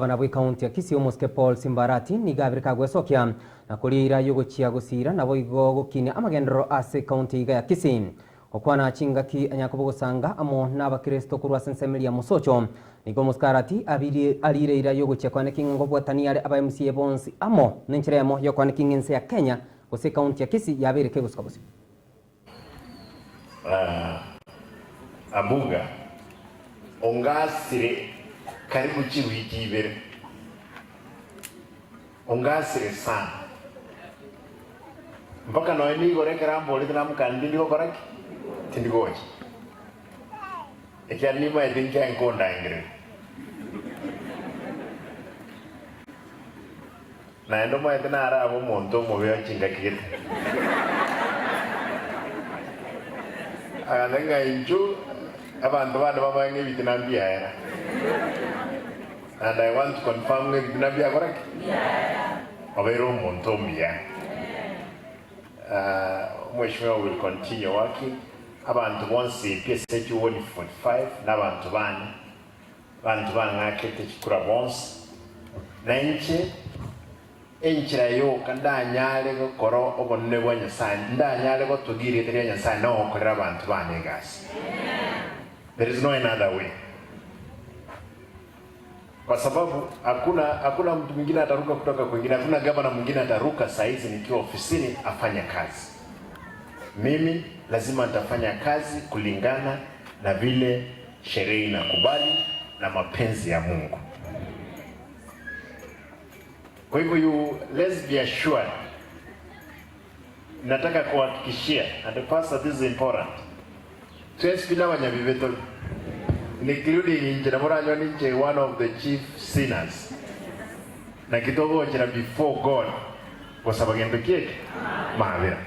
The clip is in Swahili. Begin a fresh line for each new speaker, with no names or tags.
Gavana wa kaunti ya Kisii Omuske Paul Simba Arati ni gabirika gwesokia na kulira yuguchia gusira na boigo gukine amagendero ase kaunti ya Kisii okwana chingaki anyakubugusanga amo n'abakristo kurwa sensemelia musocho nigo muskarati alire ira yuguchia kwane kingo bwataniare aba MCA bonsi amo nencheremo yo kwane kingense ya Kenya gose kaunti ya Kisii yabere keguskabusi
amunga ongasire karibu wiki ibere ongasire sana mpaka noeni gorekera mbole tunamukandi ndiko koraki tindigoje ekyalima edinka enkonda ingire na endo mo etena ara abo monto mo bya chinga kigete alenga inju abantu bana babange bitinambia era. And I want to confirm with Nabia correct? Yeah. Avero Montomia. Mheshimiwa will continue working. Abantu once PSH 145 n'abantu bana. Abantu bana ngakete chikura bonse. Na enchira yo kandanyale ko koro obonne bwa Nyasaye. Ndanyale ko tugire tere Nyasaye no okorera abantu bana gas. There is no another way. Kwa sababu hakuna mtu mwingine ataruka kutoka kwingine, hakuna gavana mwingine ataruka saizi nikiwa ofisini afanya kazi. Mimi lazima nitafanya kazi kulingana na vile sheria inakubali na mapenzi ya Mungu. Kwa hivyo let's be assured. Nataka kuhakikishia, and the pastor, this is important. Tuespina wanyabiveto including Injera one of the chief sinners. Na kitogo before God kwa sababu ngendo kieke maavira.